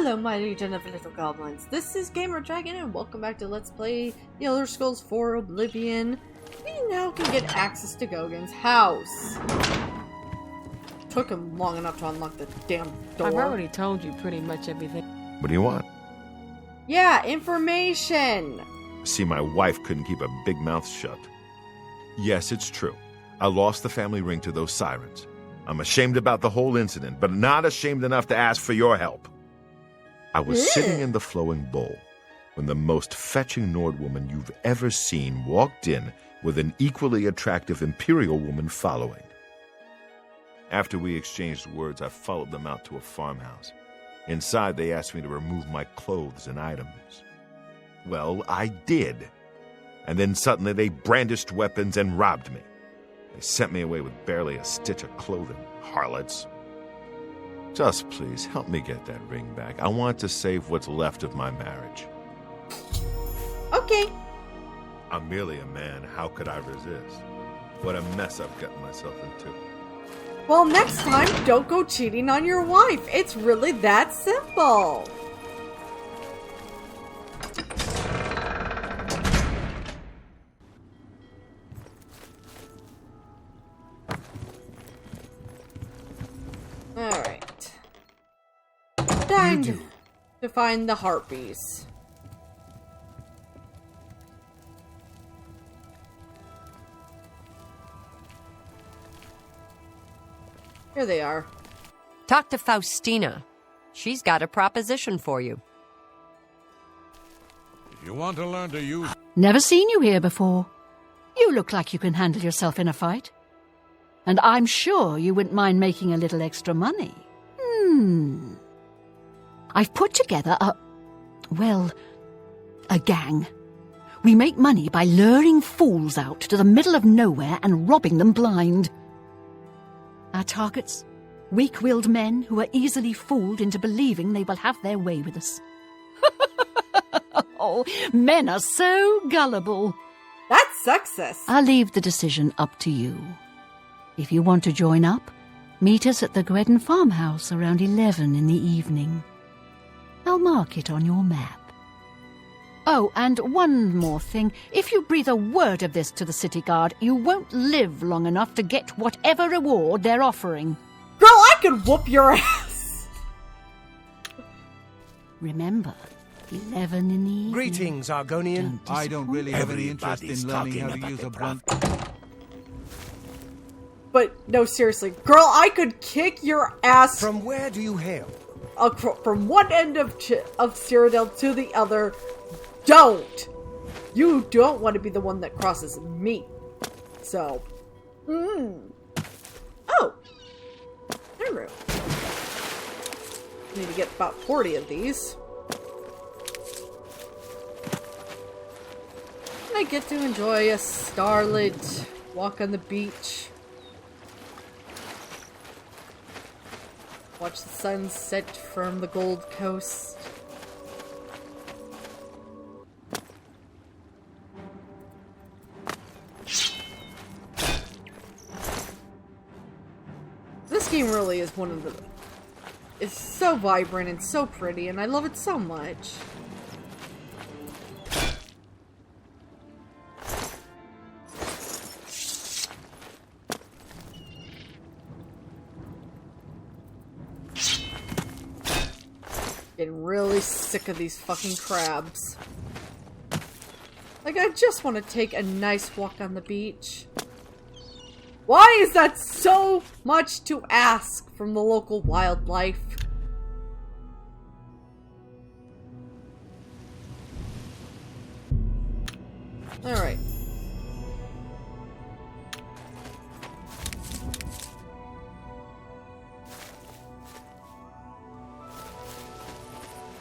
Hello, my legion of little goblins. This is Gamer Dragon, and welcome back to Let's Play The Elder Scrolls 4 Oblivion. We now can get access to Gogin's house. Took him long enough to unlock the damn door. I've already told you pretty much everything. What do you want? Yeah, information! See, my wife couldn't keep a big mouth shut. Yes, it's true. I lost the family ring to those sirens. I'm ashamed about the whole incident, but not ashamed enough to ask for your help. I was sitting in the flowing bowl when the most fetching Nord woman you've ever seen walked in with an equally attractive Imperial woman following. After we exchanged words, I followed them out to a farmhouse. Inside, they asked me to remove my clothes and items. Well, I did. And then suddenly they brandished weapons and robbed me. They sent me away with barely a stitch of clothing, harlots. Just please, help me get that ring back. I want to save what's left of my marriage. Okay. I'm merely a man. How could I resist? What a mess I've gotten myself into. Well, next time, don't go cheating on your wife. It's really that simple. Alright. Time to find the harpies. Here they are. Talk to Faustina. She's got a proposition for you. You want to learn to use... Never seen you here before. You look like you can handle yourself in a fight. And I'm sure you wouldn't mind making a little extra money. I've put together a gang. We make money by luring fools out to the middle of nowhere and robbing them blind. Our targets? Weak-willed men who are easily fooled into believing they will have their way with us. Oh, men are so gullible. That's sexist. I'll leave the decision up to you. If you want to join up, meet us at the Gredden farmhouse around 11 in the evening. I'll mark it on your map. Oh, and one more thing. If you breathe a word of this to the city guard, you won't live long enough to get whatever reward they're offering. Girl, I could whoop your ass! Remember, 11 in the evening. Greetings, Argonian. I don't really have any interest in learning how to use a blunt... But, no, seriously. Girl, I could kick your ass From where do you hail? from one end of Cyrodiil to the other. Don't! You don't want to be the one that crosses me. So. Oh! Armor. Need to get about 40 of these. And I get to enjoy a starlit walk on the beach. Watch the sun set from the Gold Coast. This game really is one of the... It's so vibrant and so pretty, and I love it so much. Getting really sick of these fucking crabs. Like, I just want to take a nice walk on the beach. Why is that so much to ask from the local wildlife? Alright.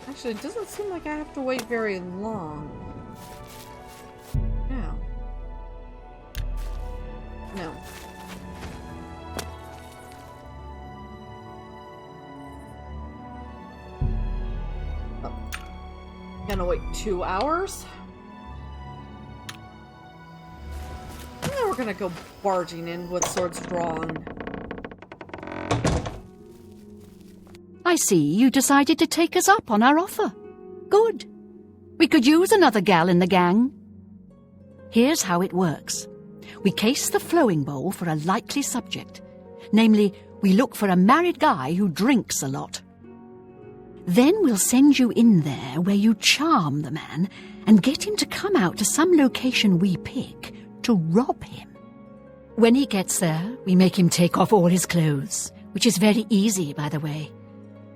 Actually, it doesn't seem like I have to wait very long. No. No. Oh. Gonna wait 2 hours? And then we're gonna go barging in with swords drawn. I see you decided to take us up on our offer. Good. We could use another gal in the gang. Here's how it works. We case the flowing bowl for a likely subject. Namely, we look for a married guy who drinks a lot. Then we'll send you in there where you charm the man and get him to come out to some location we pick to rob him. When he gets there, we make him take off all his clothes, which is very easy, by the way.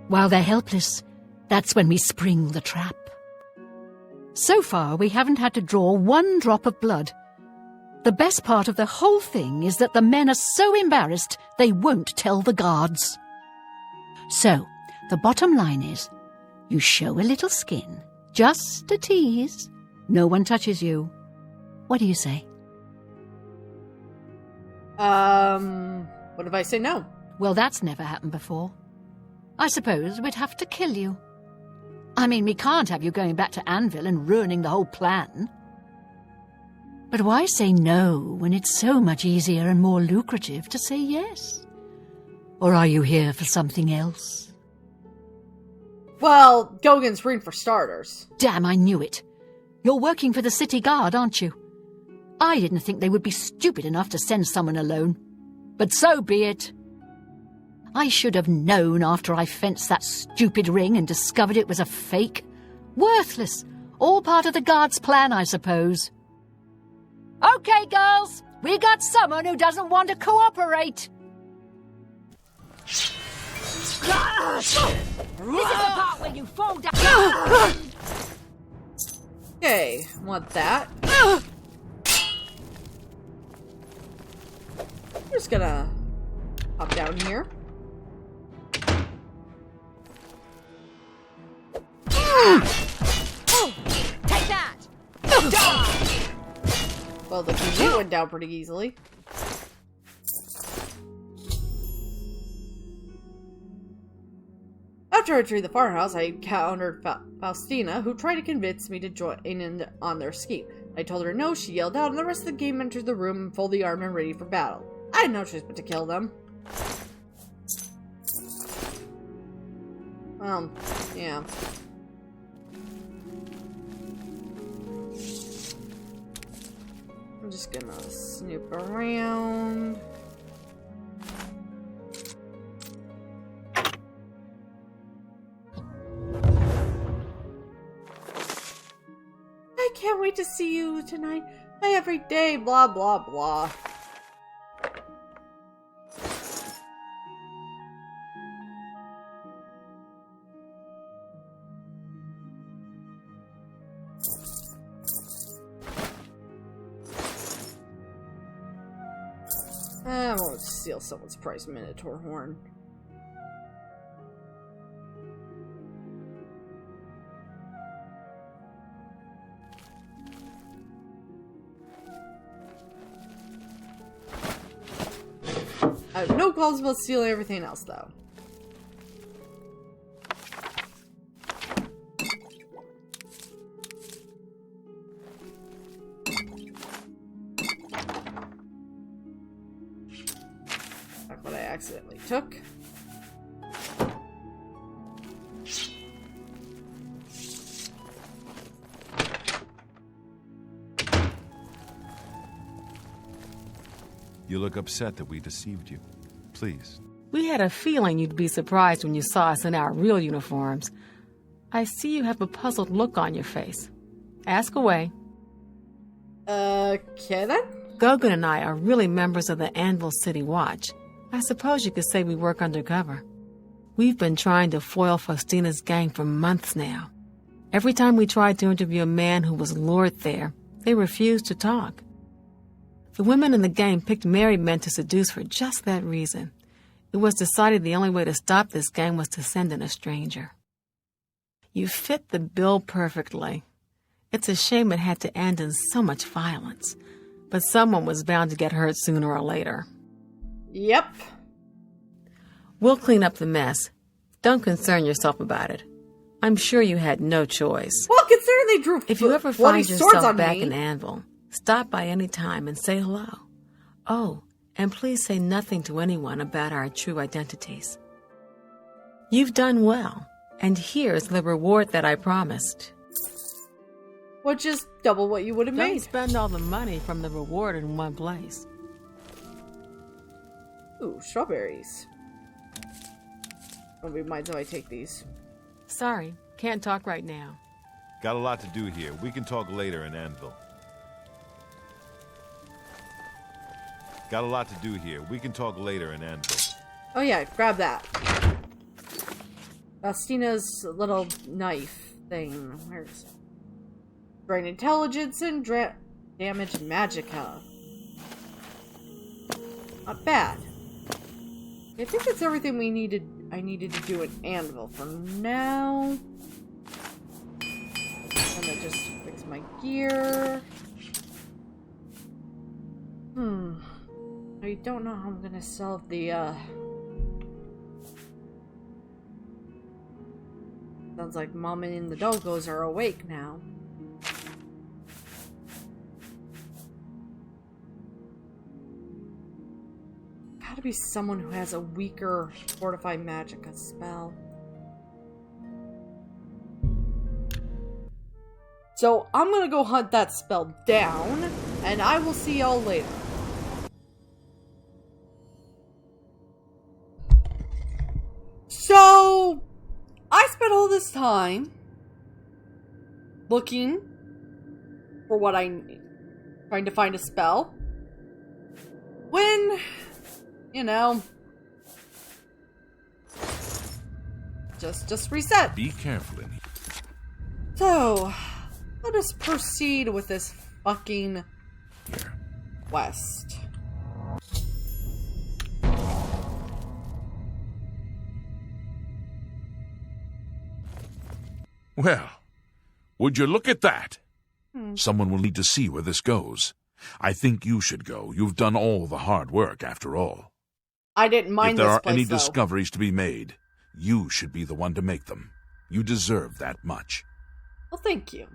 While they're helpless, that's when we spring the trap. So far, we haven't had to draw one drop of blood. The best part of the whole thing is that the men are so embarrassed they won't tell the guards. So, the bottom line is, you show a little skin, just a tease. No one touches you. What do you say? What if I say no? Well, that's never happened before. I suppose we'd have to kill you. I mean, we can't have you going back to Anvil and ruining the whole plan. But why say no when it's so much easier and more lucrative to say yes? Or are you here for something else? Well, Gogan's ring for starters. Damn, I knew it. You're working for the city guard, aren't you? I didn't think they would be stupid enough to send someone alone. But so be it. I should have known after I fenced that stupid ring and discovered it was a fake. Worthless. All part of the guard's plan, I suppose. Okay, girls. We got someone who doesn't want to cooperate. This is the part where you fall down. Okay, want that. I'm just gonna hop down here. Take that! Well, the PG went down pretty easily. After entering the farmhouse, I encountered Faustina, who tried to convince me to join in on their scheme. I told her no, she yelled out, and the rest of the game entered the room fully armed and ready for battle. I had no choice but to kill them. Yeah. I'm just gonna snoop around. I can't wait to see you tonight. My every day, blah blah blah. I won't steal someone's prized Minotaur horn. I have no qualms about stealing everything else, though. That's what I accidentally took. You look upset that we deceived you. Please. We had a feeling you'd be surprised when you saw us in our real uniforms. I see you have a puzzled look on your face. Ask away. Can I? Gogan and I are really members of the Anvil City Watch. I suppose you could say we work undercover. We've been trying to foil Faustina's gang for months now. Every time we tried to interview a man who was lured there, they refused to talk. The women in the gang picked married men to seduce for just that reason. It was decided the only way to stop this gang was to send in a stranger. You fit the bill perfectly. It's a shame it had to end in so much violence, but someone was bound to get hurt sooner or later. Yep. We'll clean up the mess. Don't concern yourself about it. I'm sure you had no choice. Well, considering they drew If you ever bloody find swords yourself on back me. in Anvil, stop by any time and say hello. Oh, and please say nothing to anyone about our true identities. You've done well, and here's the reward that I promised. Which is double what you would have Don't made. spend all the money from the reward in one place. Ooh, strawberries. Nobody minds if I take these. Sorry, can't talk right now. Got a lot to do here. We can talk later in Anvil. Got a lot to do here. We can talk later in Anvil. Oh yeah, grab that. Faustina's little knife thing. Where's it? Drain intelligence and damage magicka. Not bad. I think that's everything I needed to do in Anvil for now. And then just fix my gear. I don't know how I'm gonna solve the sounds like Mama and the doggos are awake now. Gotta be someone who has a weaker Fortify Magicka spell. So I'm gonna go hunt that spell down, and I will see y'all later. So I spent all this time looking for what I need, trying to find a spell. When, you know, just reset. Be careful in here. So, let us proceed with this fucking quest. Well, would you look at that? Someone will need to see where this goes. I think you should go. You've done all the hard work, after all. I didn't mind If there this are place, any though. discoveries to be made, you should be the one to make them. You deserve that much. Well, thank you.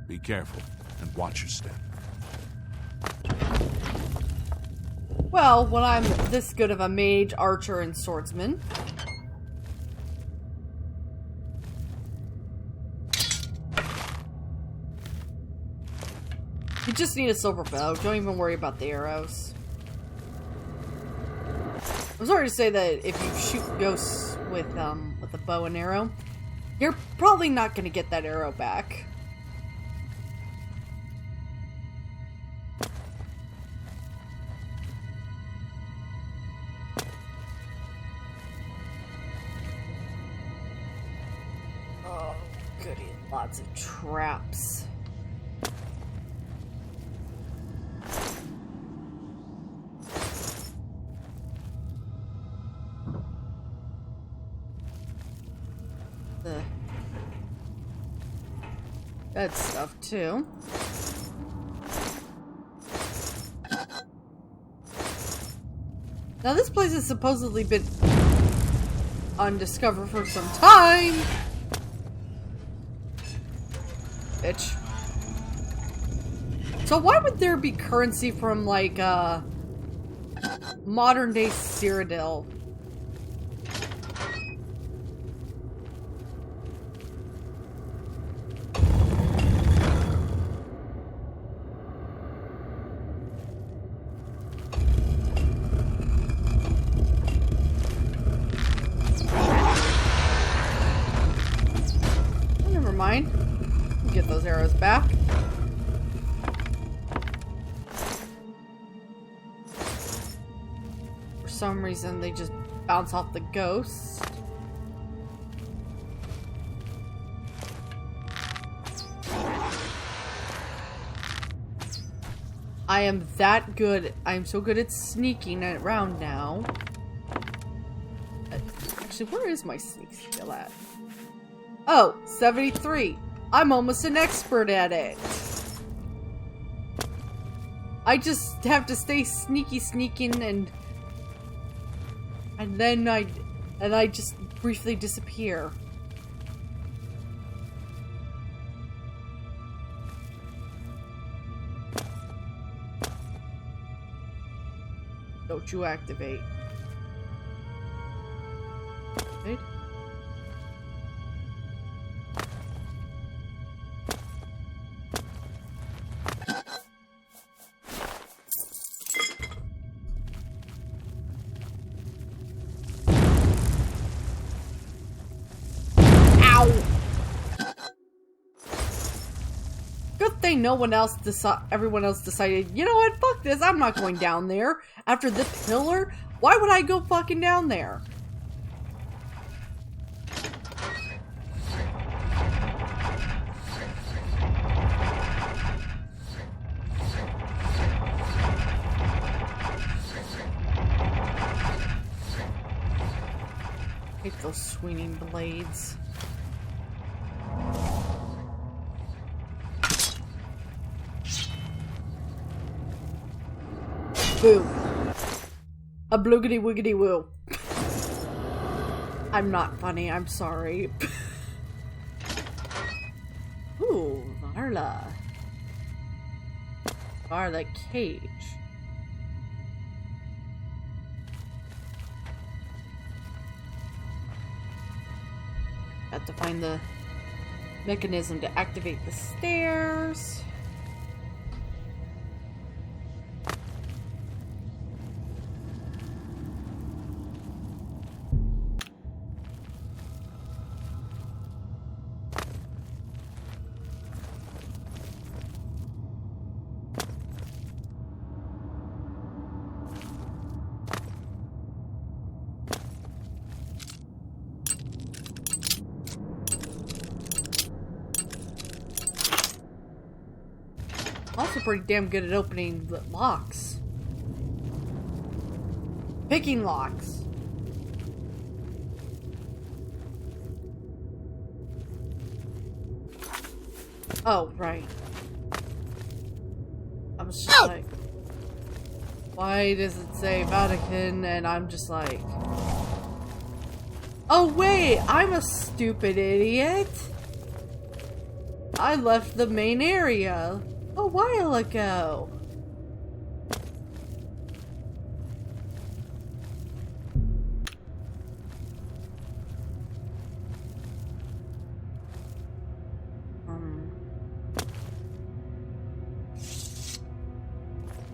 Be careful and watch your step. Well, when I'm this good of a mage, archer, and swordsman... You just need a silver bow. Don't even worry about the arrows. I'm sorry to say that if you shoot ghosts with a bow and arrow, you're probably not going to get that arrow back. Oh, goody. Lots of traps. Good stuff, too. Now, this place has supposedly been undiscovered for some time. Bitch. So why would there be currency from, like, modern-day Cyrodiil? Mind. Get those arrows back. For some reason, they just bounce off the ghost. I am that good. I am so good at sneaking around now. Actually, where is my sneak skill at? Oh, 73. I'm almost an expert at it. I just have to stay sneaking and then I just briefly disappear. Don't you activate. Right? Good thing everyone else decided, you know what, fuck this, I'm not going down there. After the pillar, why would I go fucking down there? I hate those swinging blades. Boo. A bloogity wiggity woo. I'm not funny, I'm sorry. Ooh, Marla. Marla Cage. Have to find the mechanism to activate the stairs. Also pretty damn good at opening locks. Picking locks. Oh, right. I was just like, why does it say Vatican? And I'm just like, oh wait, I'm a stupid idiot. I left the main area a while ago.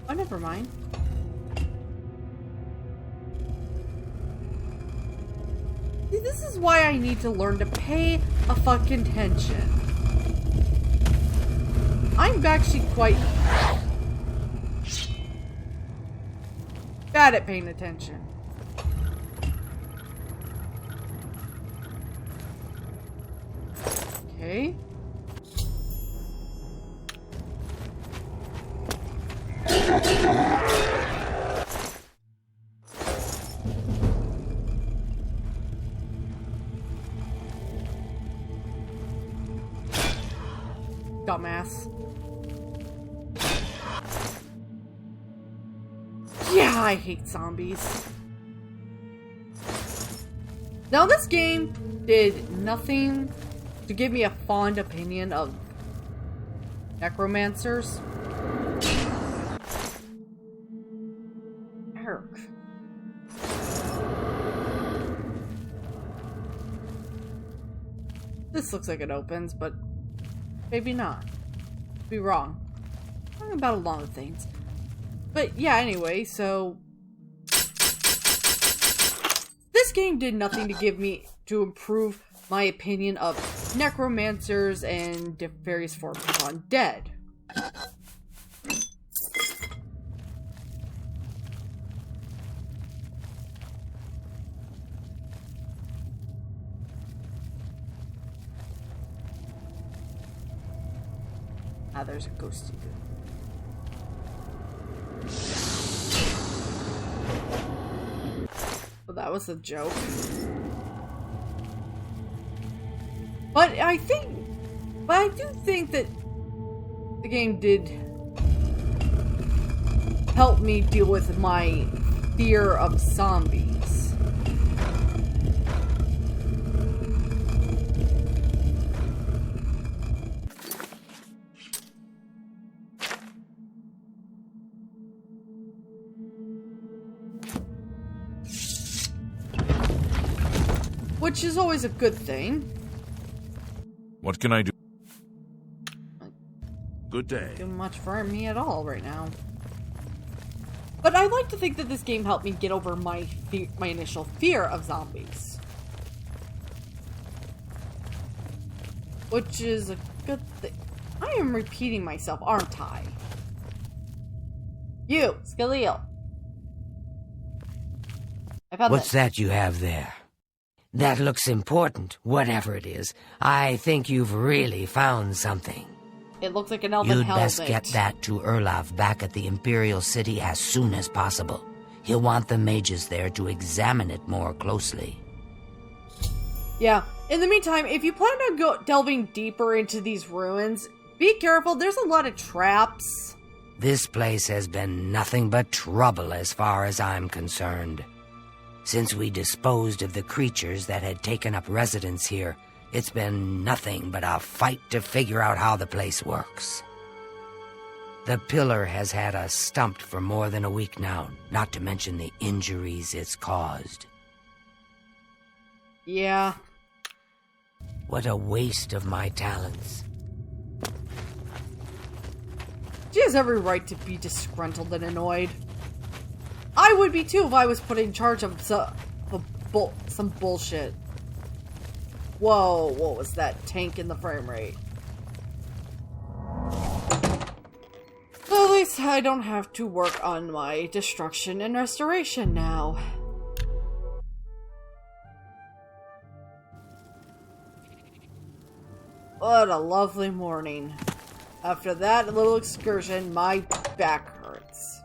Oh, never mind. See, this is why I need to learn to pay a fucking attention. I'm actually quite bad at paying attention. Okay. Dumbass. Yeah, I hate zombies. Now this game did nothing to give me a fond opinion of necromancers. Ark. This looks like it opens, but maybe not. Be wrong. I'm talking about a lot of things. But yeah, anyway, so this game did nothing to improve my opinion of necromancers and various forms of undead. Ah, there's a ghosty dude. Well, that was a joke. But I do think that the game did help me deal with my fear of zombies. which is always a good thing. What can I do? Good day. Not doing much for me at all right now. But I like to think that this game helped me get over my initial fear of zombies. Which is a good thing. I am repeating myself, aren't I? You, Scaleel. I found What's that you have there? That looks important, whatever it is. I think you've really found something. It looks like an elven You'd helmet. best get that to Erlaf back at the Imperial City as soon as possible. He'll want the mages there to examine it more closely. Yeah. In the meantime, if you plan on delving deeper into these ruins, be careful. There's a lot of traps. This place has been nothing but trouble as far as I'm concerned. Since we disposed of the creatures that had taken up residence here, it's been nothing but a fight to figure out how the place works. The pillar has had us stumped for more than a week now, not to mention the injuries it's caused. Yeah. What a waste of my talents. She has every right to be disgruntled and annoyed. I would be too if I was put in charge of some bullshit. Whoa, what was that tank in the frame rate? Well, at least I don't have to work on my destruction and restoration now. What a lovely morning. After that little excursion, my back hurts.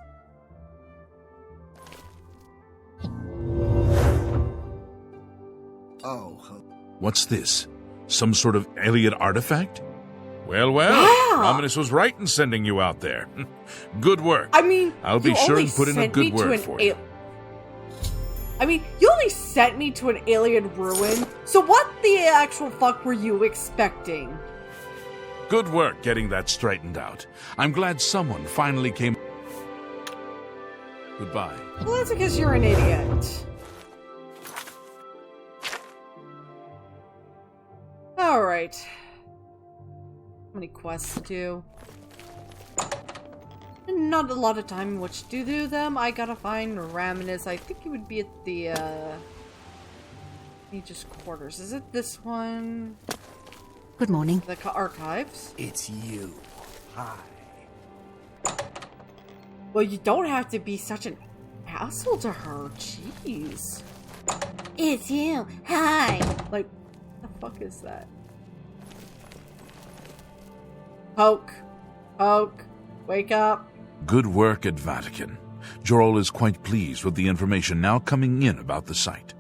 Oh. What's this? Some sort of alien artifact? Well, Yeah. Romanus was right in sending you out there. Good work. I mean, I'll be you sure only and put in a sent me good to word an for you. I mean, you only sent me to an alien ruin, so what the actual fuck were you expecting? Good work getting that straightened out. I'm glad someone finally came. Goodbye. Well, that's because you're an idiot. Alright. How many quests to do? Not a lot of time in which to do them. I gotta find Raminus. I think it would be at the, Mage's quarters. Is it this one? Good morning. The archives? It's you. Hi. Well, you don't have to be such an asshole to her. Jeez. It's you. Hi. Like, what the fuck is that? Poke. Poke. Wake up. Good work at Vatican. Jorol is quite pleased with the information now coming in about the site.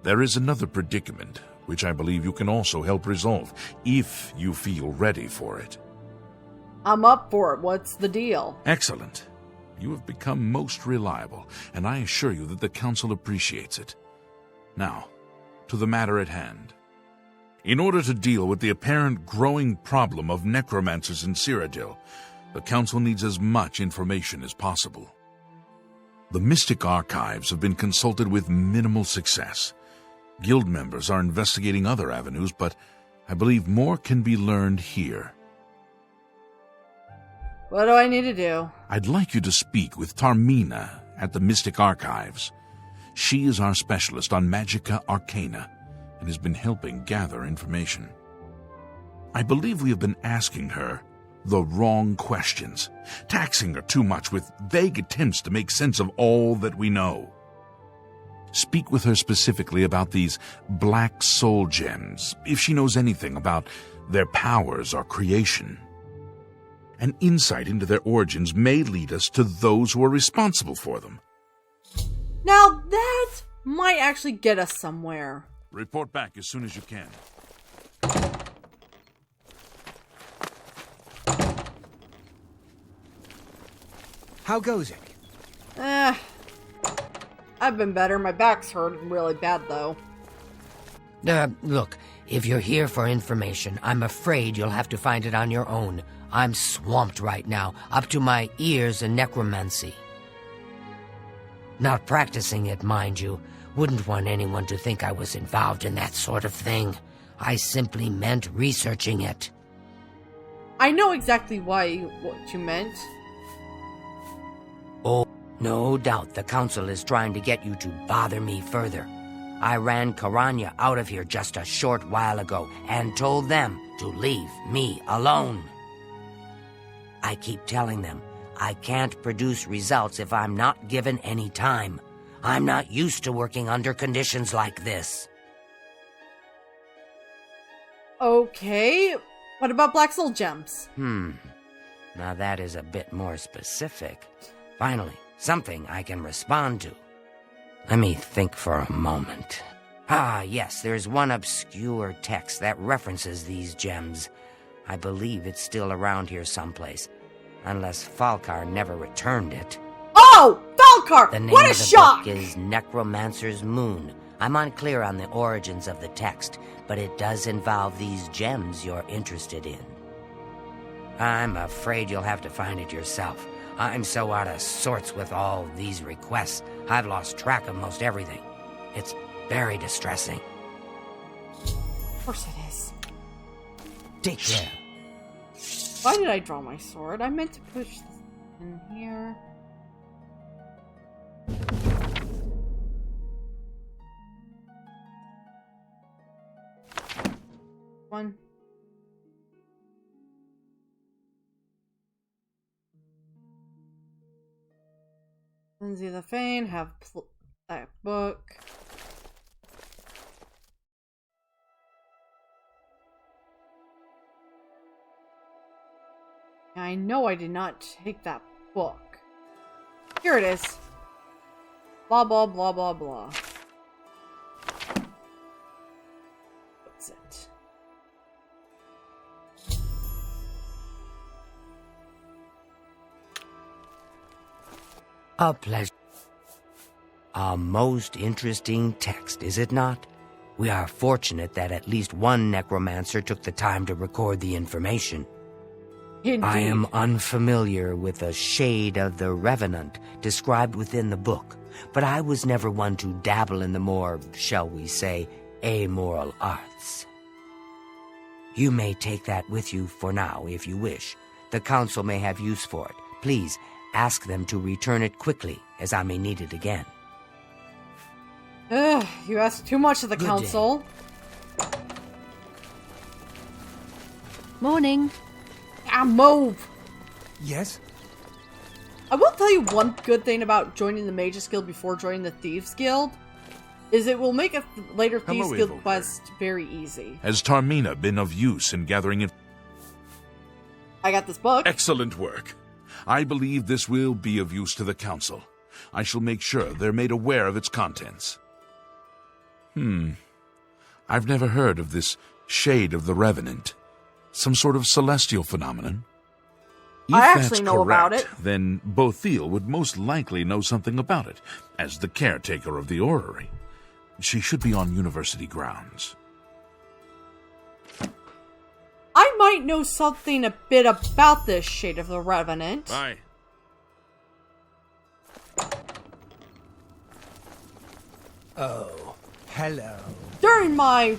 There is another predicament, which I believe you can also help resolve, if you feel ready for it. I'm up for it. What's the deal? Excellent. You have become most reliable, and I assure you that the Council appreciates it. Now, to the matter at hand. In order to deal with the apparent growing problem of necromancers in Cyrodiil, the Council needs as much information as possible. The Mystic Archives have been consulted with minimal success. Guild members are investigating other avenues, but I believe more can be learned here. What do I need to do? I'd like you to speak with Tarmina at the Mystic Archives. She is our specialist on Magica Arcana and has been helping gather information. I believe we have been asking her the wrong questions, taxing her too much with vague attempts to make sense of all that we know. Speak with her specifically about these black soul gems, if she knows anything about their powers or creation. An insight into their origins may lead us to those who are responsible for them. Now that might actually get us somewhere. Report back as soon as you can. How goes it? I've been better. My back's hurting really bad, though. Look, if you're here for information, I'm afraid you'll have to find it on your own. I'm swamped right now, up to my ears in necromancy. Not practicing it, mind you, Wouldn't want anyone to think I was involved in that sort of thing. I simply meant researching it. I know exactly what you meant. Oh, no doubt the council is trying to get you to bother me further. I ran Karanya out of here just a short while ago and told them to leave me alone. I keep telling them I can't produce results if I'm not given any time. I'm not used to working under conditions like this. Okay, what about Black Soul Gems? Now that is a bit more specific. Finally, something I can respond to. Let me think for a moment. Ah, yes, there's one obscure text that references these gems. I believe it's still around here someplace, unless Falkar never returned it. Oh, Falkar! The name What a of the shock! book is Necromancer's Moon. I'm unclear on the origins of the text, but it does involve these gems you're interested in. I'm afraid you'll have to find it yourself. I'm so out of sorts with all these requests, I've lost track of most everything. It's very distressing. Of course it is. Take care. Why did I draw my sword? I meant to push this in here. One. Lindsay the Fane, have that book. I know I did not take that book. Here it is. Blah, blah, blah, blah, blah. What's it? A pleasure. A most interesting text, is it not? We are fortunate that at least one necromancer took the time to record the information. Indeed. I am unfamiliar with the shade of the revenant described within the book, but I was never one to dabble in the more, shall we say, amoral arts. You may take that with you for now, if you wish. The council may have use for it. Please, ask them to return it quickly, as I may need it again. Ugh, you ask too much of the Good council. Morning. Ah, move! Yes? I will tell you one good thing about joining the Mages Guild before joining the Thieves Guild, is it will make a later Thieves Hello, Guild Evoker. quest very easy. Has Tarmina been of use in gathering it? I got this book. Excellent work. I believe this will be of use to the council. I shall make sure they're made aware of its contents. I've never heard of this shade of the Revenant. Some sort of celestial phenomenon? If I actually that's know about correct, it. then Bothiel would most likely know something about it, as the caretaker of the orrery. She should be on university grounds. I might know something a bit about this shade of the Revenant. Bye. Oh, hello. During my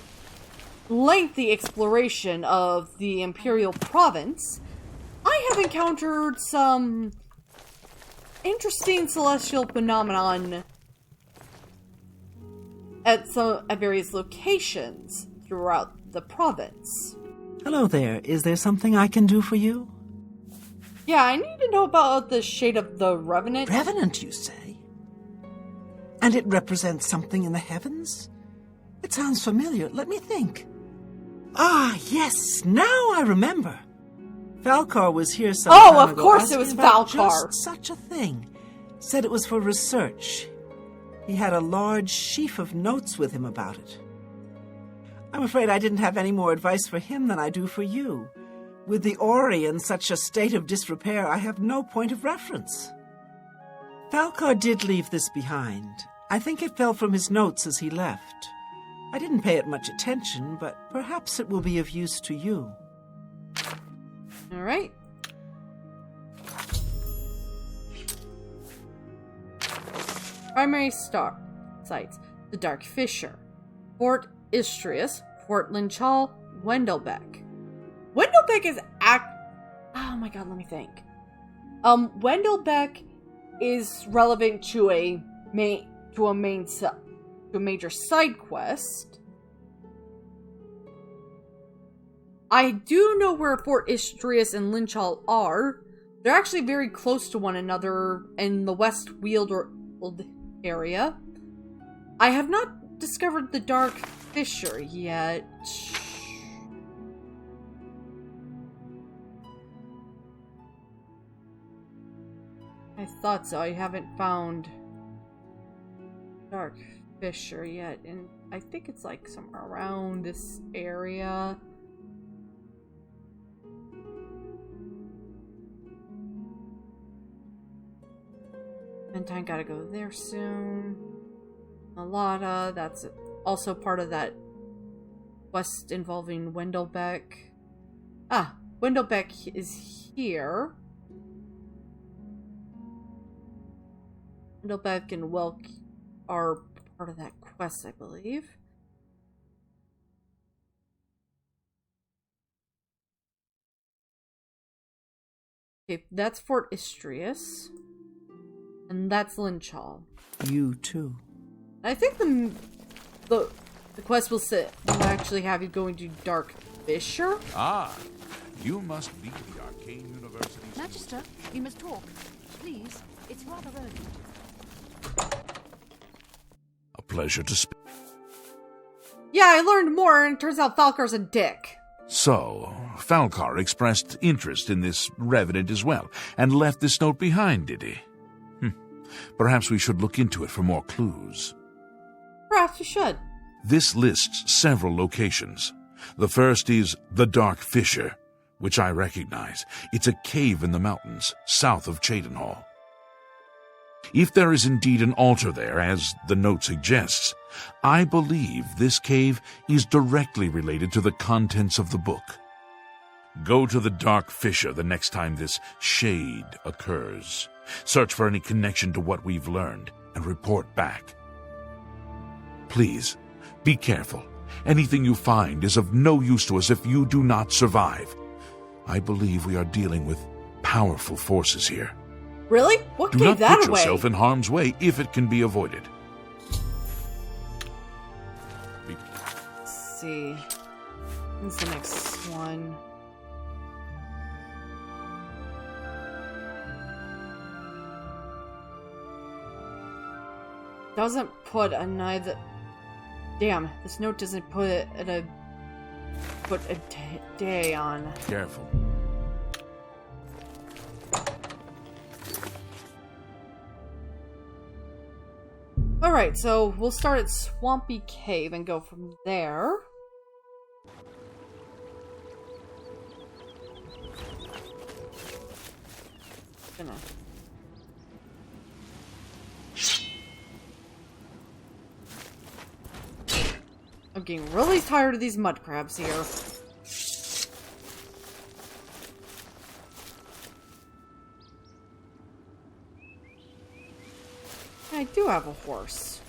lengthy exploration of the Imperial Province, I have encountered some interesting celestial phenomenon at various locations throughout the province. Hello there. Is there something I can do for you? Yeah, I need to know about the shade of the Revenant. Revenant, you say? And it represents something in the heavens? It sounds familiar. Let me think. Ah, yes. Now I remember. Falkar was here some time Oh, of ago course asking it was about Falkar. Just such a thing. Said it was for research. He had a large sheaf of notes with him about it. I'm afraid I didn't have any more advice for him than I do for you. With the Ori in such a state of disrepair, I have no point of reference. Falkar did leave this behind. I think it fell from his notes as he left. I didn't pay it much attention, but perhaps it will be of use to you. Alright. Primary sites. the Dark Fisher, Fort Istrius, Fort Linchal, Wendelbeck. Wendelbeck is oh my god, let me think. Wendelbeck is relevant to a major side quest. I do know where Fort Istrius and Linchal are. They're actually very close to one another in the West Weald area. I have not discovered the Dark Fisher yet. I thought so. I haven't found Dark Fisher yet, and I think it's like somewhere around this area. Mentine gotta go there soon. Malata, that's also part of that quest involving Wendelbeck. Ah, Wendelbeck is here. Wendelbeck and Welk are part of that quest, I believe. Okay, that's Fort Istrius. And that's Linchal. You too. I think the quest will actually have you going to Dark Fisher. Ah, you must be the Arcane University's... Magister, we must talk. Please, it's rather urgent. A pleasure to speak. Yeah, I learned more, and it turns out Falcar's a dick. So, Falcar expressed interest in this revenant as well, and left this note behind, did he? Perhaps we should look into it for more clues. Perhaps you should. This lists several locations. The first is the Dark Fisher, which I recognize. It's a cave in the mountains, south of Cheydinhall. If there is indeed an altar there, as the note suggests, I believe this cave is directly related to the contents of the book. Go to the Dark Fisher the next time this shade occurs. Search for any connection to what we've learned and report back. Please, be careful. Anything you find is of no use to us if you do not survive. I believe we are dealing with powerful forces here. Really? What gave that away? Do not put yourself in harm's way if it can be avoided. Let's see. What's the next one? Doesn't put a neither. Damn, this note doesn't put a day on. Careful. Alright, so we'll start at Swampy Cave and go from there. I'm getting really tired of these mud crabs here. I do have a horse.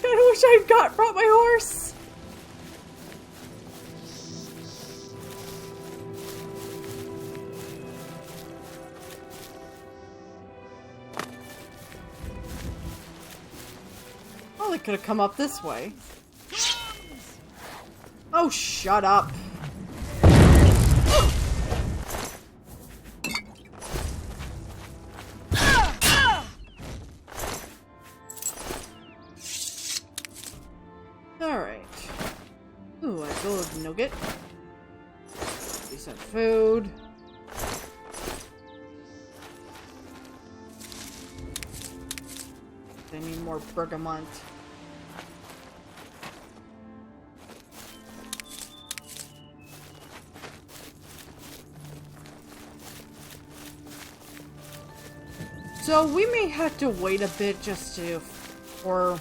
I wish I brought my horse. Well, they could have come up this way. Oh, shut up. Alright. Ooh, a gold nugget. Decent food. I need more bergamot. So we may have to wait a bit just to... or...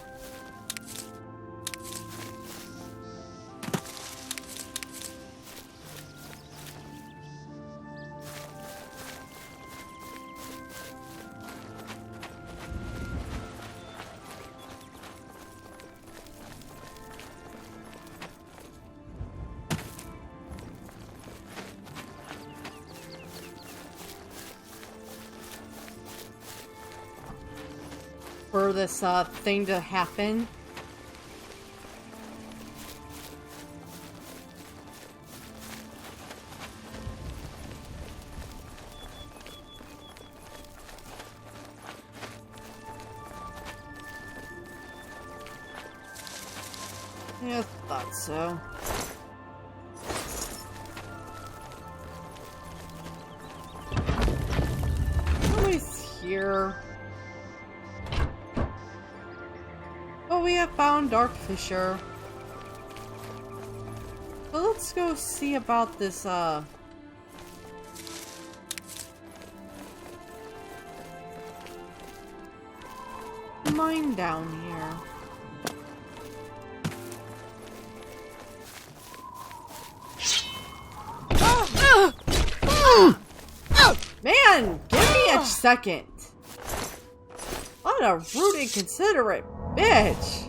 for this thing to happen. Yeah, I thought so. Nobody's here. Oh, we have found Dark Fisher. So let's go see about this, mine down here. Man, give me a second. What a rude, inconsiderate bitch.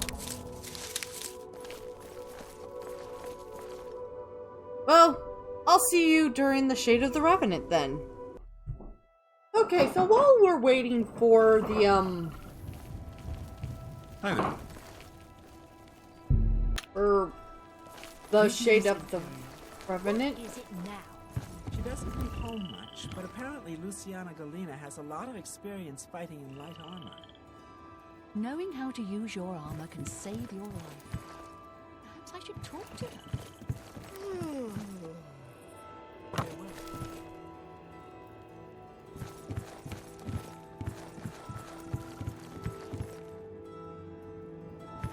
Well, I'll see you during the Shade of the Revenant then. Okay, so while we're waiting for the, Hi there. or the Shade of the Revenant. Is it now? She doesn't leave home much, but apparently Luciana Galena has a lot of experience fighting in light armor. Knowing how to use your armor can save your life. Perhaps I should talk to her.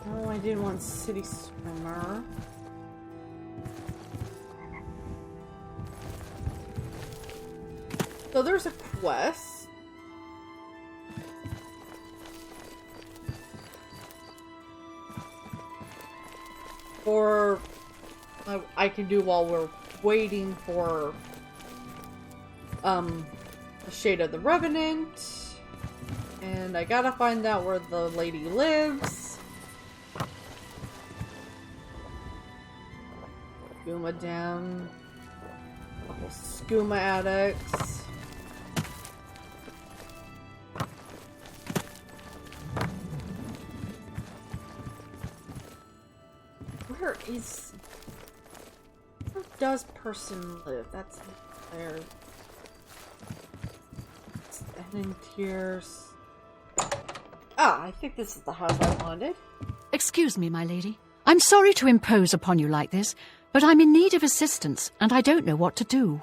Oh, I did want City Swimmer. So there's a quest. Or I can do while we're waiting for the Shade of the Revenant. And I gotta find out where the lady lives. Skooma down. Couple skooma addicts. Where does person live? That's there. And in tears. Ah, I think this is the house I wanted. Excuse me, my lady. I'm sorry to impose upon you like this, but I'm in need of assistance, and I don't know what to do.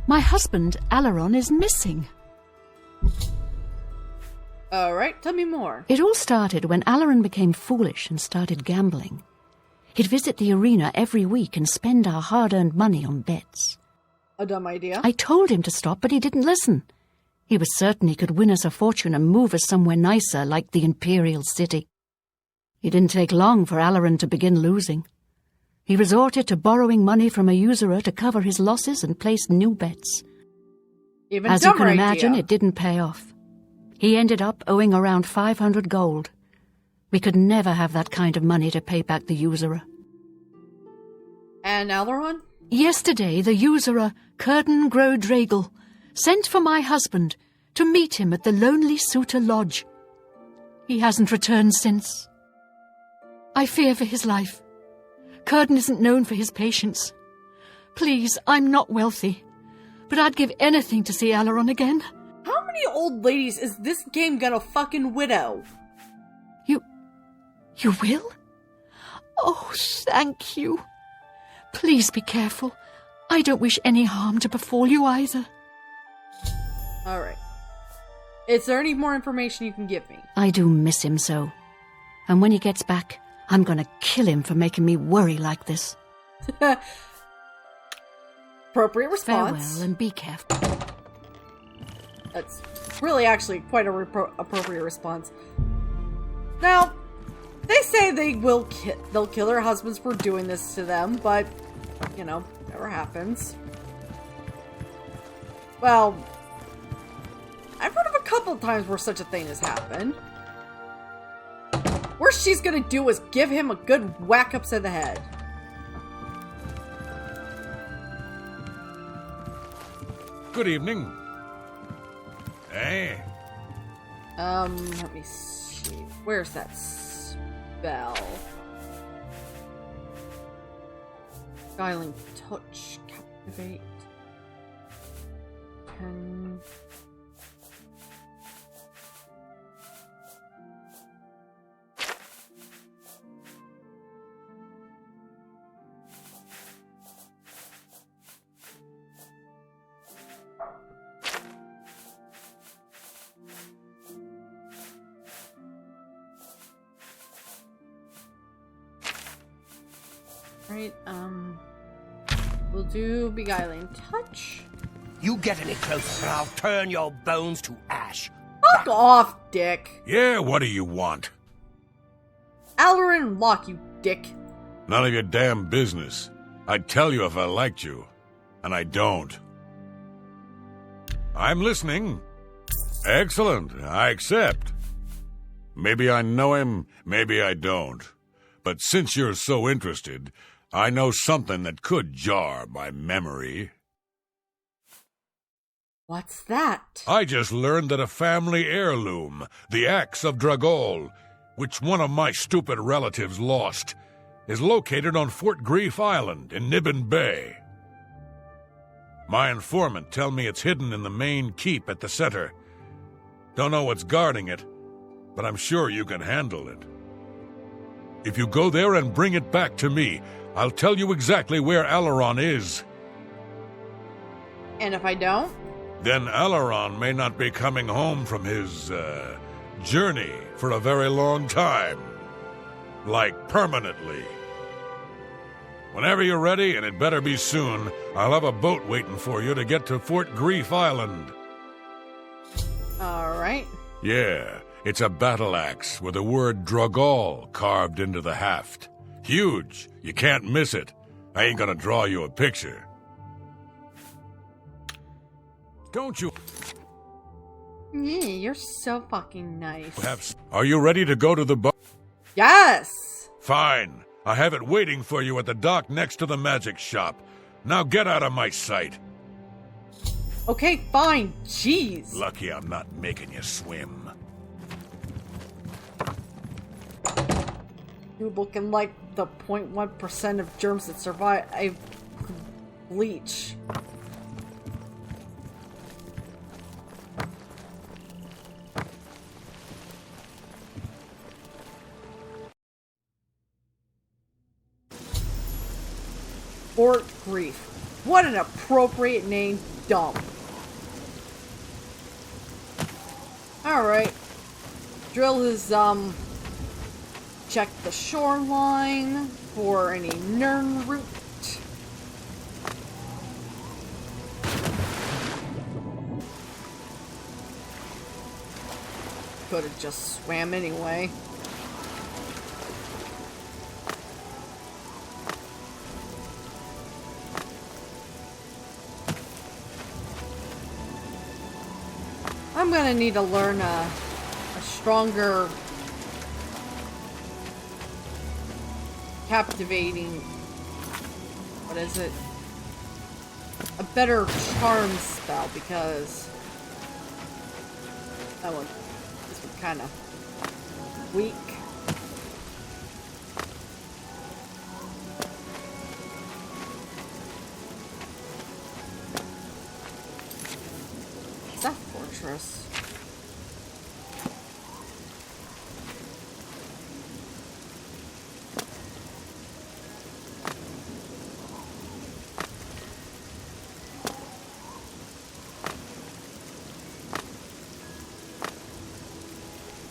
My husband, Alaron, is missing. Alright, tell me more. It all started when Alaron became foolish and started gambling. He'd visit the arena every week and spend our hard-earned money on bets. A dumb idea. I told him to stop, but he didn't listen. He was certain he could win us a fortune and move us somewhere nicer, like the Imperial City. It didn't take long for Alaron to begin losing. He resorted to borrowing money from a usurer to cover his losses and placed new bets. Even As you dumber can imagine, idea. it didn't pay off. He ended up owing around 500 gold. We could never have that kind of money to pay back the usurer. And Alaron? Yesterday, the usurer, Curden Grodragel, sent for my husband to meet him at the Lonely Suitor Lodge. He hasn't returned since. I fear for his life. Curden isn't known for his patience. Please, I'm not wealthy, but I'd give anything to see Alaron again. How many old ladies is this game gonna fucking widow? You will? Oh, thank you. Please be careful. I don't wish any harm to befall you either. Alright. Is there any more information you can give me? I do miss him so. And when he gets back, I'm gonna kill him for making me worry like this. Appropriate response. Farewell and be careful. Let's really actually quite a appropriate response. Now, they say they'll kill their husbands for doing this to them, but, you know, never happens. Well, I've heard of a couple times where such a thing has happened. Worst she's gonna do is give him a good whack upside the head. Good evening. Hey. Let me see. Where's that spell? Styling touch, captivate. 10. Right, we'll do Beguiling Touch. You get any closer, I'll turn your bones to ash. Fuck off, dick. Yeah, what do you want? Alarin Locke, you dick. None of your damn business. I'd tell you if I liked you, and I don't. I'm listening. Excellent, I accept. Maybe I know him, maybe I don't. But since you're so interested, I know something that could jar my memory. What's that? I just learned that a family heirloom, the axe of Dragol, which one of my stupid relatives lost, is located on Fort Grief Island in Nibbin Bay. My informant tell me it's hidden in the main keep at the center. Don't know what's guarding it, but I'm sure you can handle it. If you go there and bring it back to me, I'll tell you exactly where Alaron is. And if I don't? Then Alaron may not be coming home from his, journey for a very long time. Like, permanently. Whenever you're ready, and it better be soon, I'll have a boat waiting for you to get to Fort Grief Island. Alright. Yeah, it's a battle axe with the word Dragol carved into the haft. Huge. You can't miss it. I ain't gonna draw you a picture. Don't you? Yeah, you're so fucking nice. Perhaps. Are you ready to go to the boat? Yes! Fine. I have it waiting for you at the dock next to the magic shop. Now get out of my sight. Okay, fine. Jeez. Lucky I'm not making you swim. You're looking like the 0.1% of germs that survive. I bleach. Fort Grief. What an appropriate name, dump. Alright. Drill his, check the shoreline for any Nern route. Could have just swam anyway. I'm gonna need to learn a stronger captivating, what is it? A better charm spell, because that one, this one kind of weak. Is that fortress?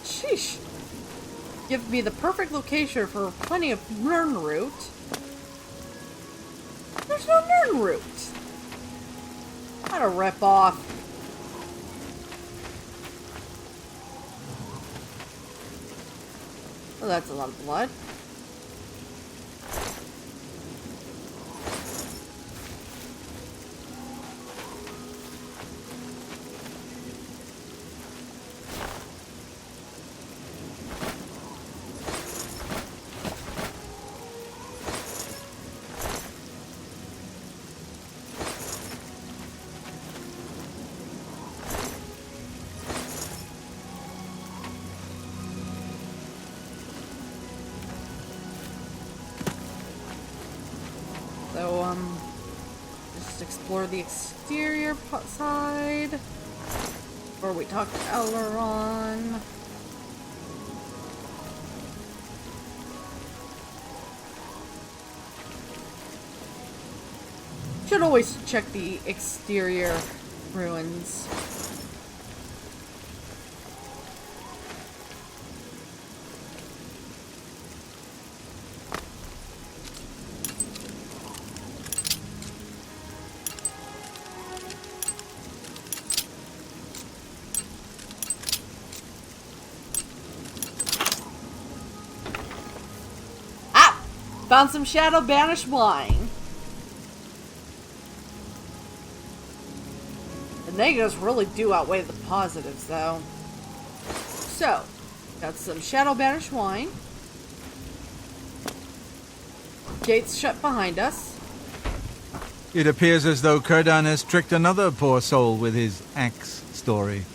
Sheesh. Give me the perfect location for plenty of Nern route. There's no Nern route. What a rip off. Oh, that's a lot of blood. So, just explore the exterior side. Before we talk to Elrond. Should always check the exterior ruins. Found some Shadow Banished wine. The negatives really do outweigh the positives, though. So, got some Shadow Banished wine. Gates shut behind us. It appears as though Círdan has tricked another poor soul with his axe story.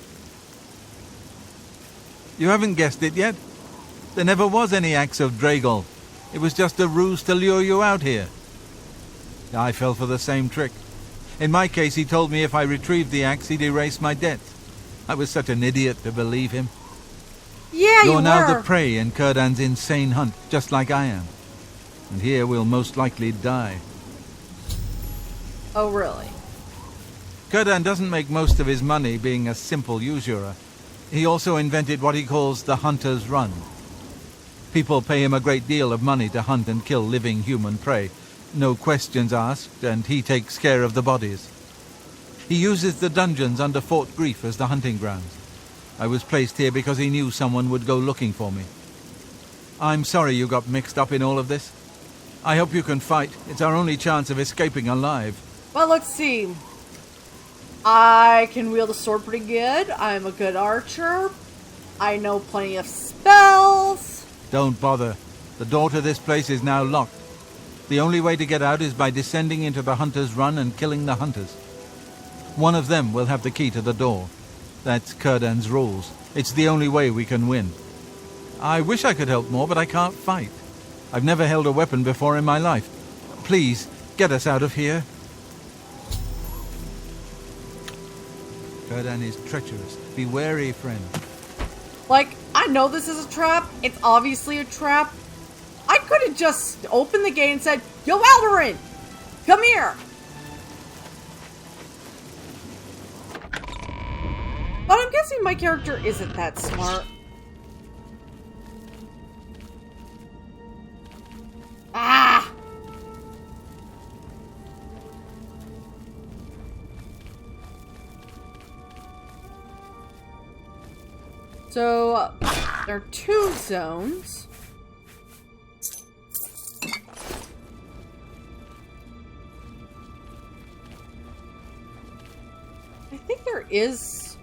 You haven't guessed it yet? There never was any axe of Draegel. It was just a ruse to lure you out here. I fell for the same trick. In my case, he told me if I retrieved the axe, he'd erase my debts. I was such an idiot to believe him. Yeah, You're now the prey in Círdan's insane hunt, just like I am. And here we'll most likely die. Oh, really? Círdan doesn't make most of his money being a simple usurer. He also invented what he calls the Hunter's Run. People pay him a great deal of money to hunt and kill living human prey. No questions asked, and he takes care of the bodies. He uses the dungeons under Fort Grief as the hunting grounds. I was placed here because he knew someone would go looking for me. I'm sorry you got mixed up in all of this. I hope you can fight. It's our only chance of escaping alive. Well, let's see. I can wield a sword pretty good. I'm a good archer. I know plenty of spells. Don't bother. The door to this place is now locked. The only way to get out is by descending into the Hunter's Run and killing the hunters. One of them will have the key to the door. That's Círdan's rules. It's the only way we can win. I wish I could help more, but I can't fight. I've never held a weapon before in my life. Please, get us out of here. Círdan is treacherous. Be wary, friend. Like, I know this is a trap. It's obviously a trap. I could have just opened the gate and said, Yo, Alderin! Come here! But I'm guessing my character isn't that smart. Ah! So, there are 2 zones. I think there is...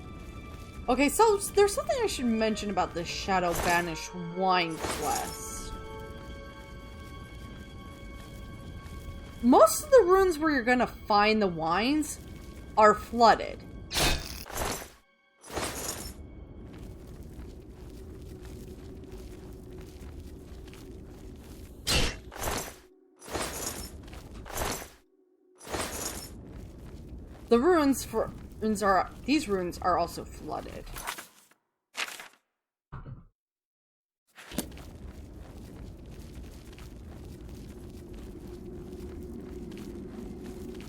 Okay, so there's something I should mention about the Shadow Banished wine quest. Most of the ruins where you're gonna find the wines are flooded. These ruins are also flooded.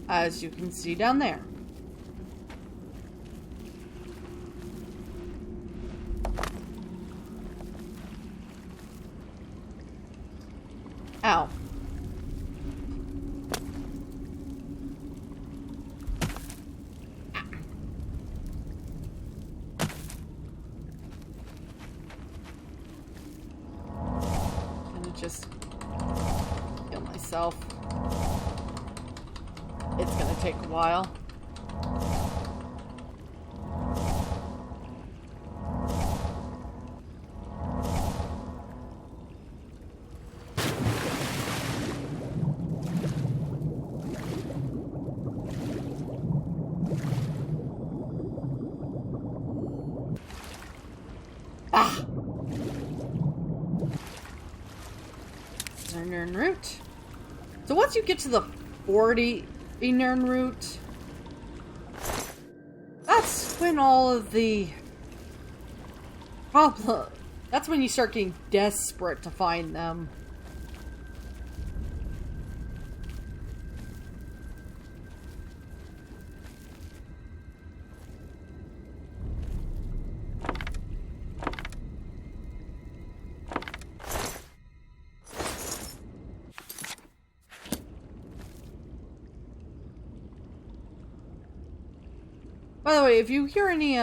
As you can see down there. Ow. myself. It's gonna take a while. Ah! Nern route. So once you get to the 40 Nern route, that's when all of the problem. That's when you start getting desperate to find them. By the way, if you hear any,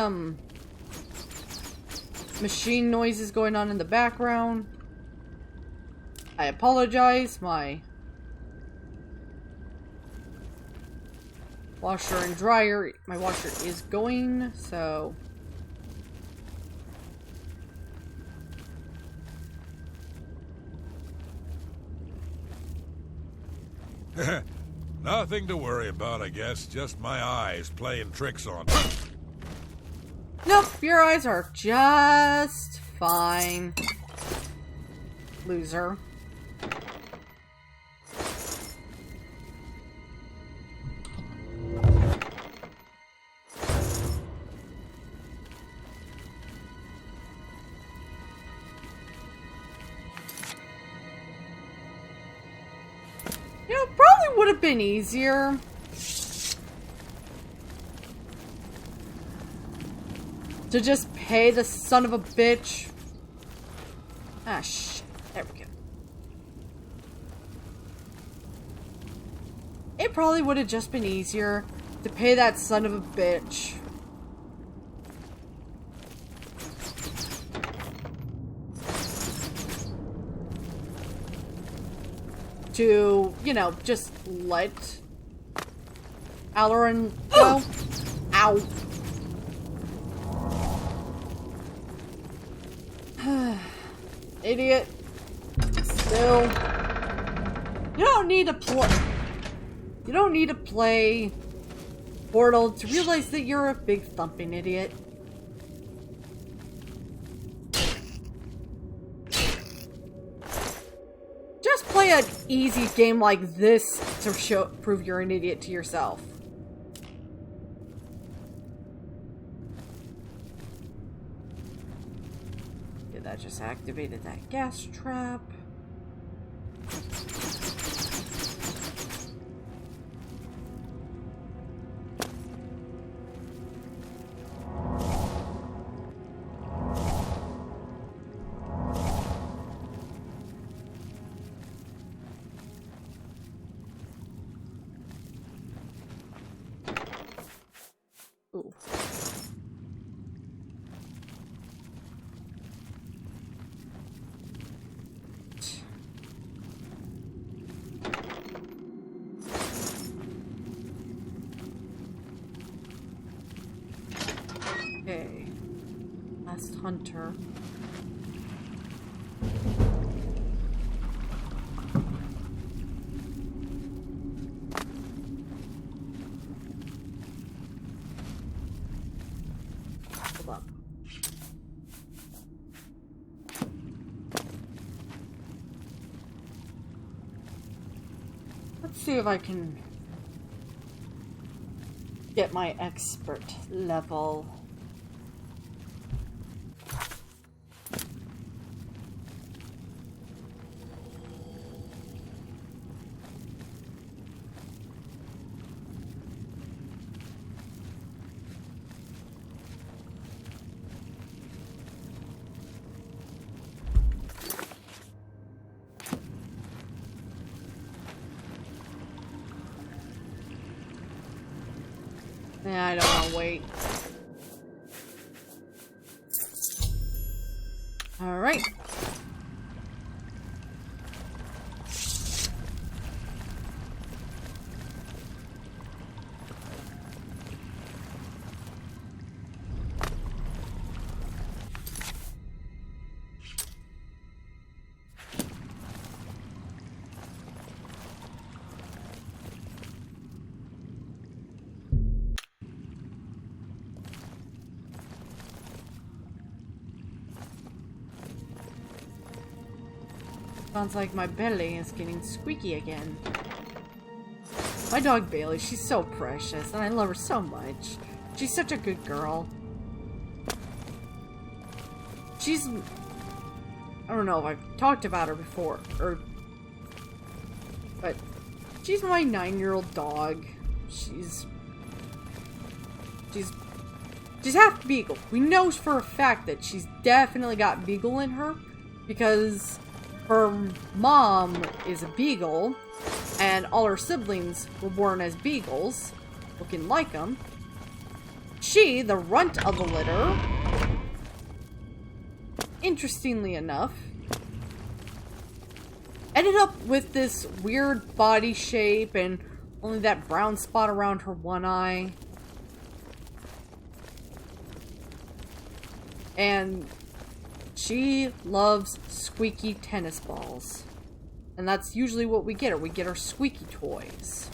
machine noises going on in the background, I apologize. My washer and dryer, my washer is going, so... Nothing to worry about, I guess. Just my eyes playing tricks on me. Nope, your eyes are just fine. Loser. You know, probably would have been easier to just pay the son of a bitch. Ah, shit. There we go. It probably would have just been easier to pay that son of a bitch. To, you know, just let Alarin go. Ow. Idiot. Still. You don't need to play. You don't need to play Portal to realize that you're a big thumping idiot. Just play an easy game like this to prove you're an idiot to yourself. Yeah, that just activated that gas trap. Ooh. Okay. Last hunter. Hold up. Let's see if I can get my expert level. Yeah, I don't want to wait. Alright. Sounds like my belly is getting squeaky again. My dog Bailey, she's so precious, and I love her so much. She's such a good girl. She's... I don't know if I've talked about her before, but she's my 9-year-old dog. She's half beagle. We know for a fact that she's definitely got beagle in her because her mom is a beagle and all her siblings were born as beagles, looking like them. She, the runt of the litter, interestingly enough, ended up with this weird body shape and only that brown spot around her one eye. And she loves squeaky tennis balls. And that's usually what we get her. We get her squeaky toys.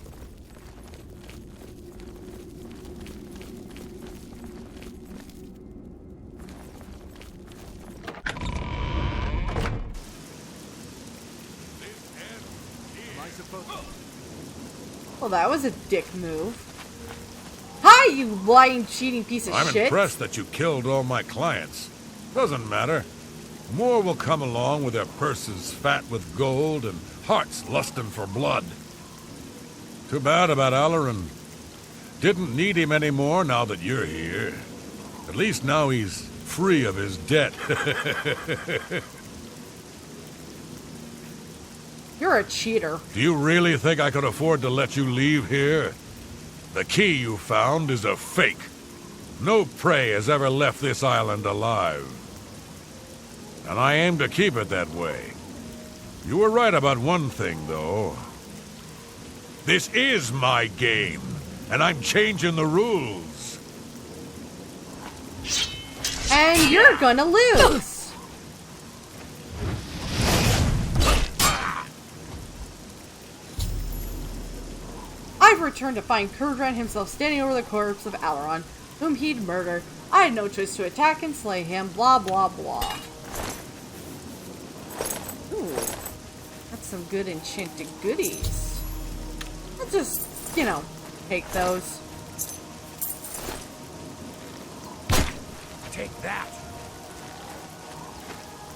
Well, that was a dick move. Hi, you lying, cheating piece of shit. I'm impressed that you killed all my clients. Doesn't matter. More will come along with their purses fat with gold and hearts lusting for blood. Too bad about Alarin. Didn't need him anymore now that you're here. At least now he's free of his debt. You're a cheater. Do you really think I could afford to let you leave here? The key you found is a fake. No prey has ever left this island alive. And I aim to keep it that way. You were right about one thing, though. This is my game, and I'm changing the rules. And you're gonna lose! I've returned to find Kurdran himself standing over the corpse of Alaron, whom he'd murdered. I had no choice to attack and slay him, blah blah blah. Ooh, that's some good enchanted goodies. I'll just, you know, take those. Take that.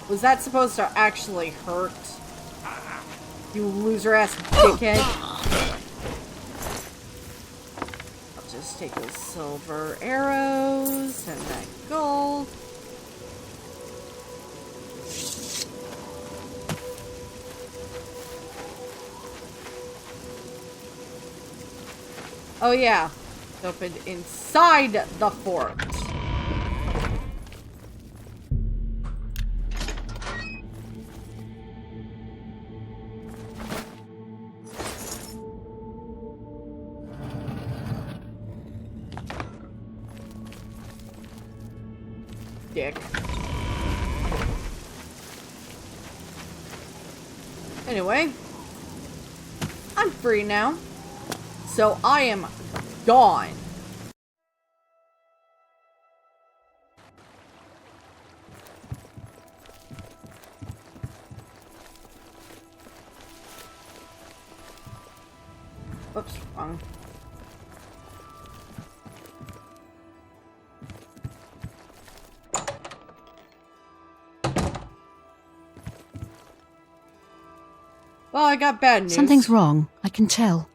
Was that supposed to actually hurt? You loser-ass dickhead. I'll just take those silver arrows and that gold. Oh yeah, it's opened inside the fort. Dick. Anyway, I'm free now. So I am gone. Whoops, wrong. Well, I got bad news. Something's wrong, I can tell.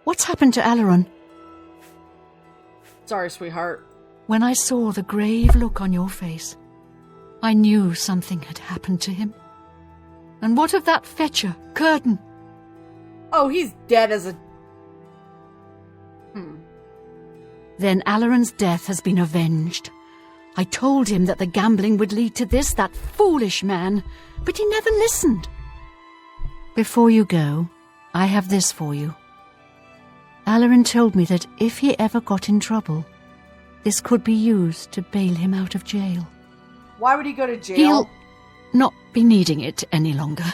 What's happened to Alaron? Sorry, sweetheart. When I saw the grave look on your face, I knew something had happened to him. And what of that fetcher, Curtin? Oh, he's dead as a... Then Alaron's death has been avenged. I told him that the gambling would lead to this, that foolish man, but he never listened. Before you go, I have this for you. Alaron told me that if he ever got in trouble, this could be used to bail him out of jail. Why would he go to jail? He'll not be needing it any longer.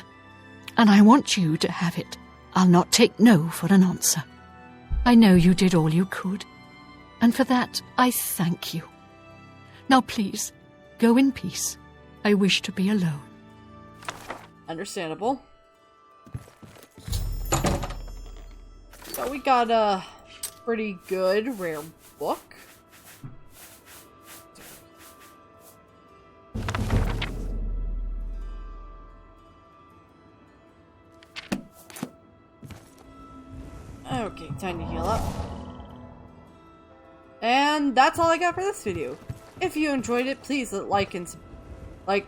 And I want you to have it. I'll not take no for an answer. I know you did all you could. And for that, I thank you. Now please, go in peace. I wish to be alone. Understandable. So we got a pretty good rare book. Okay, time to heal up. And that's all I got for this video. If you enjoyed it, please like,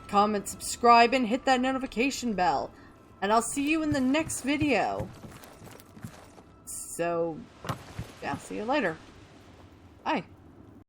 comment, subscribe, and hit that notification bell. And I'll see you in the next video. So, yeah, see you later. Bye.